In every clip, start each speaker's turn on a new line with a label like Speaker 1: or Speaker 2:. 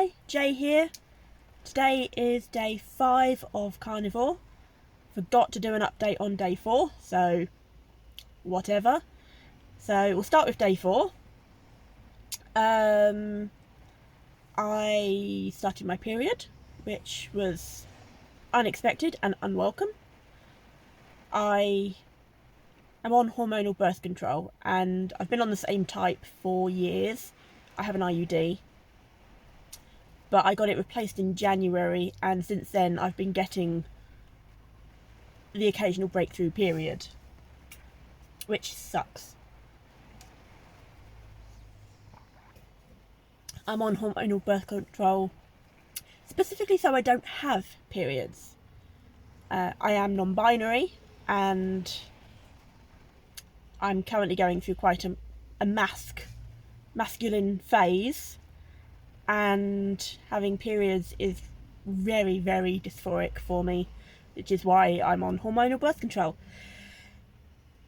Speaker 1: Hi, Jay here. Today is day 5 of Carnivore. Forgot to do an update on day 4, so whatever. So we'll start with day 4. I started my period, which was unexpected and unwelcome. I am on hormonal birth control and I've been on the same type for years. I have an IUD. But I got it replaced in January, and since then I've been getting the occasional breakthrough period, which sucks. I'm on hormonal birth control specifically so I don't have periods. I am non-binary, and I'm currently going through quite a masculine phase, and having periods is very, very dysphoric for me, which is why I'm on hormonal birth control.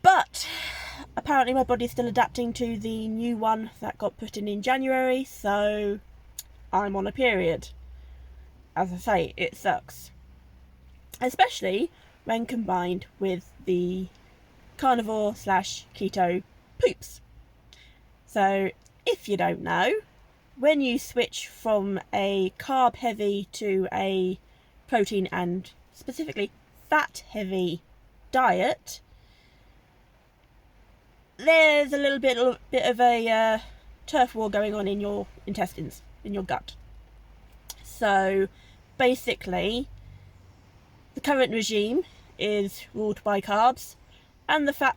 Speaker 1: But apparently my body's still adapting to the new one that got put in January, so I'm on a period. As I say, it sucks, especially when combined with the carnivore/keto poops. So if you don't know, when you switch from a carb heavy to a protein and specifically fat heavy diet, there's a little bit of a turf war going on in your intestines, in your gut. So basically the current regime is ruled by carbs, and the fat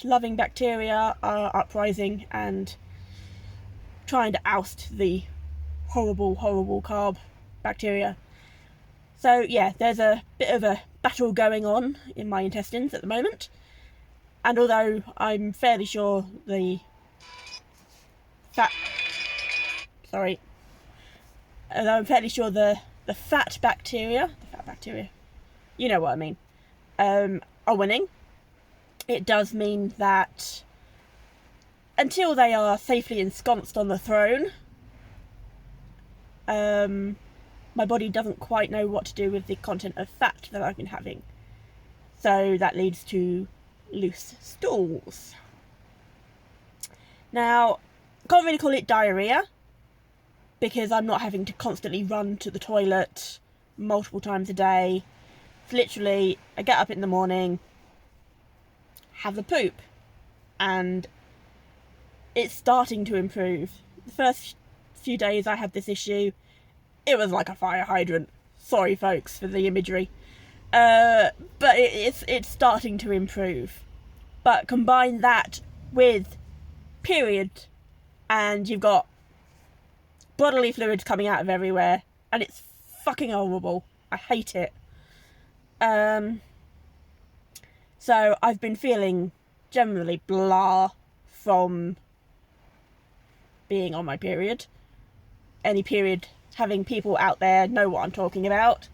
Speaker 1: loving bacteria are uprising and trying to oust the horrible carb bacteria. So yeah, there's a bit of a battle going on in my intestines at the moment, and although I'm fairly sure the fat bacteria, you know what I mean, are winning, it does mean that until they are safely ensconced on the throne, my body doesn't quite know what to do with the content of fat that I've been having. So that leads to loose stools. Now, I can't really call it diarrhea, because I'm not having to constantly run to the toilet multiple times a day. It's literally, I get up in the morning, have the poop, and it's starting to improve. The first few days I had this issue, it was like a fire hydrant. Sorry folks for the imagery. But it's starting to improve. But combine that with period, and you've got bodily fluids coming out of everywhere, and it's fucking horrible. I hate it. So I've been feeling generally blah from being on my period. Any period having people out there know what I'm talking about.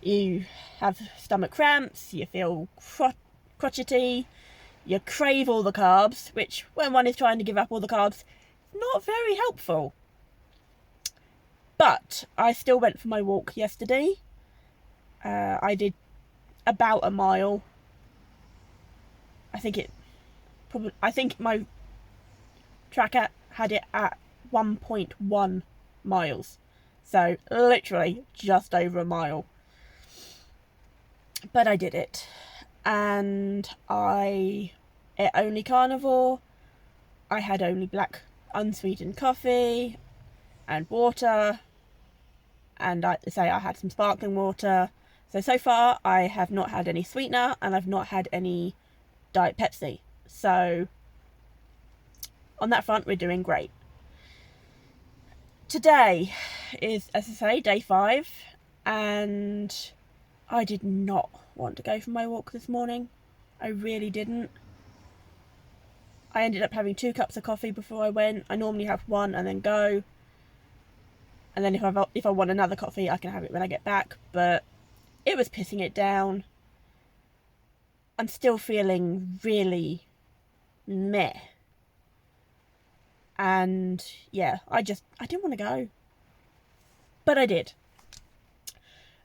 Speaker 1: You have stomach cramps, you feel crotchety, you crave all the carbs, which when one is trying to give up all the carbs, not very helpful. But I still went for my walk yesterday. I did about a mile. I think my tracker had it at 1.1 miles. So literally just over a mile. But I did it. And I ate only carnivore. I had only black unsweetened coffee and water. And I had some sparkling water. So far I have not had any sweetener, and I've not had any Diet Pepsi. So on that front, we're doing great. Today is, as I say, day 5, and I did not want to go for my walk this morning. I really didn't. I ended up having 2 cups of coffee before I went. I normally have 1 and then go. And then if I want another coffee, I can have it when I get back. But it was pissing it down. I'm still feeling really meh. And yeah, I didn't want to go, but I did.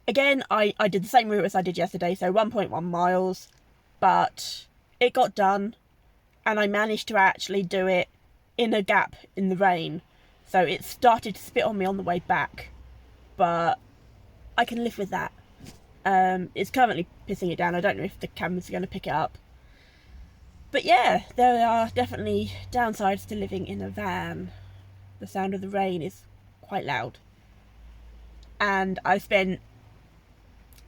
Speaker 1: Again, I did the same route as I did yesterday, so 1.1 miles, but it got done, and I managed to actually do it in a gap in the rain. So it started to spit on me on the way back, but I can live with that. It's currently pissing it down. I don't know if the camera's going to pick it up. But yeah, there are definitely downsides to living in a van. The sound of the rain is quite loud. And I've spent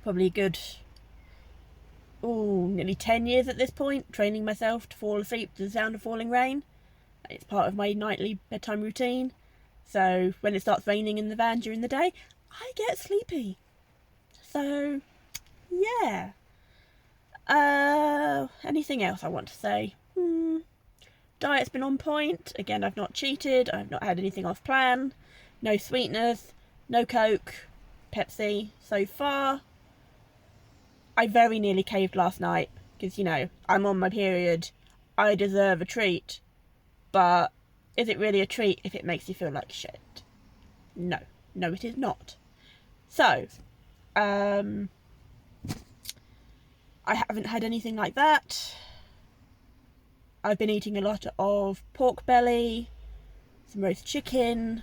Speaker 1: probably a good, nearly 10 years at this point training myself to fall asleep to the sound of falling rain. It's part of my nightly bedtime routine. So when it starts raining in the van during the day, I get sleepy. So yeah. Anything else I want to say? Diet's been on point. Again, I've not cheated. I've not had anything off plan. No sweeteners. No Coke. Pepsi so far. I very nearly caved last night because, I'm on my period. I deserve a treat. But is it really a treat if it makes you feel like shit? No. No, it is not. So, I haven't had anything like that. I've been eating a lot of pork belly, some roast chicken,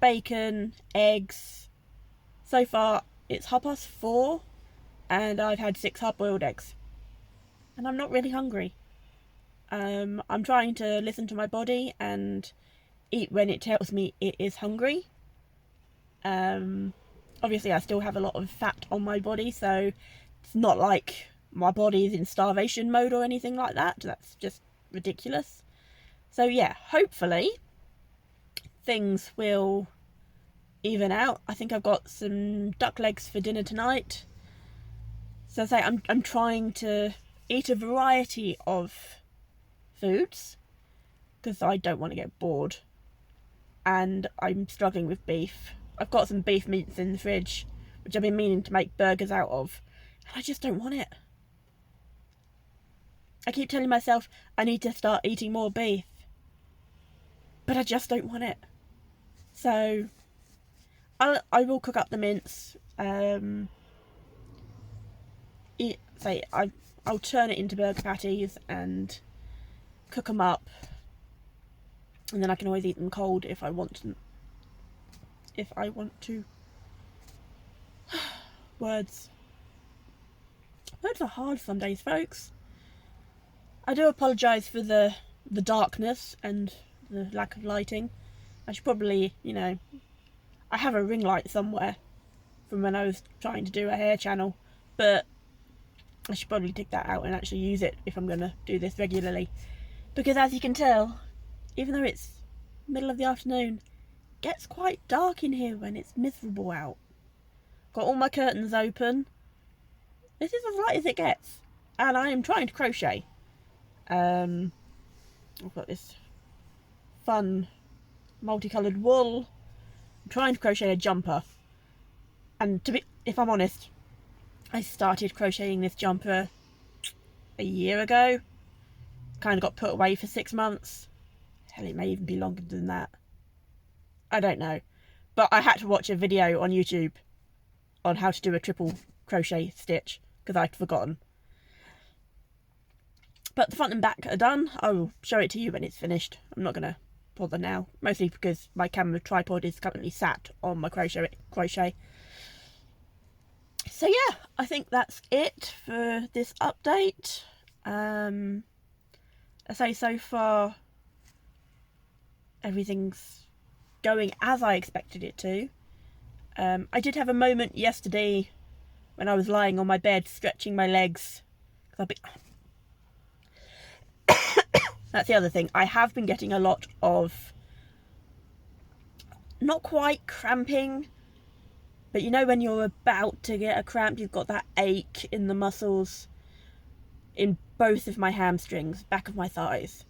Speaker 1: bacon, eggs. So far, it's 4:30, and I've had 6 hard-boiled eggs. And I'm not really hungry. I'm trying to listen to my body and eat when it tells me it is hungry. Obviously, I still have a lot of fat on my body, so it's not like my body is in starvation mode or anything like that. That's just ridiculous. So yeah, hopefully things will even out. I think I've got some duck legs for dinner tonight. So I say I'm trying to eat a variety of foods because I don't want to get bored. And I'm struggling with beef. I've got some beef meats in the fridge, which I've been meaning to make burgers out of. And I just don't want it. I keep telling myself I need to start eating more beef. But I just don't want it. So I will cook up the mince. I'll turn it into burger patties and cook them up. And then I can always eat them cold if I want to. Words are hard some days, folks. I do apologise for the darkness and the lack of lighting. I should probably, I have a ring light somewhere from when I was trying to do a hair channel, but I should probably take that out and actually use it if I'm going to do this regularly. Because as you can tell, even though it's middle of the afternoon, it gets quite dark in here when it's miserable out. Got all my curtains open. This is as light as it gets. And I am trying to crochet. I've got this fun multicoloured wool. I'm trying to crochet a jumper. And if I'm honest, I started crocheting this jumper a year ago. Kind of got put away for 6 months. Hell, it may even be longer than that. I don't know. But I had to watch a video on YouTube on how to do a triple crochet stitch because I'd forgotten. But the front and back are done. I will show it to you when it's finished. I'm not going to bother now. Mostly because my camera tripod is currently sat on my crochet. So yeah, I think that's it for this update. I say so far everything's going as I expected it to. I did have a moment yesterday when I was lying on my bed stretching my legs. That's the other thing. I have been getting a lot of, not quite cramping, but when you're about to get a cramp, you've got that ache in the muscles in both of my hamstrings, back of my thighs.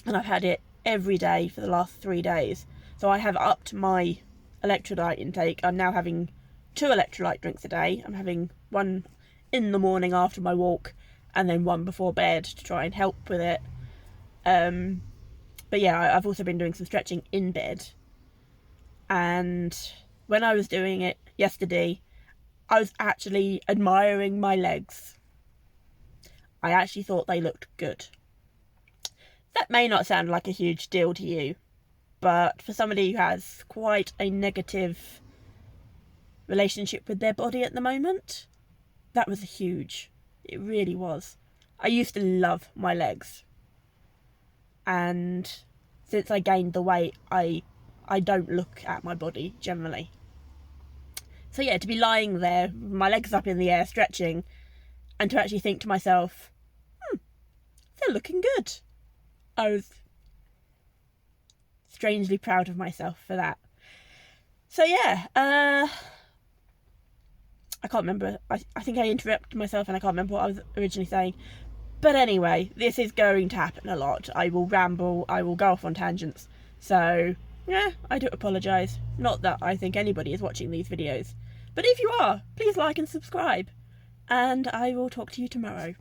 Speaker 1: And I've had it every day for the last 3 days. So I have upped my electrolyte intake. I'm now having 2 electrolyte drinks a day. I'm having one in the morning after my walk and then one before bed to try and help with it. But yeah, I've also been doing some stretching in bed. And when I was doing it yesterday, I was actually admiring my legs. I actually thought they looked good. That may not sound like a huge deal to you, but for somebody who has quite a negative relationship with their body at the moment, that was huge. It really was. I used to love my legs, and since I gained the weight, I don't look at my body generally. So yeah, to be lying there, my legs up in the air, stretching, and to actually think to myself, they're looking good. I was strangely proud of myself for that. So yeah, I can't remember. I think I interrupted myself and I can't remember what I was originally saying. But anyway, this is going to happen a lot. I will ramble, I will go off on tangents. So, yeah, I do apologise. Not that I think anybody is watching these videos. But if you are, please like and subscribe. And I will talk to you tomorrow.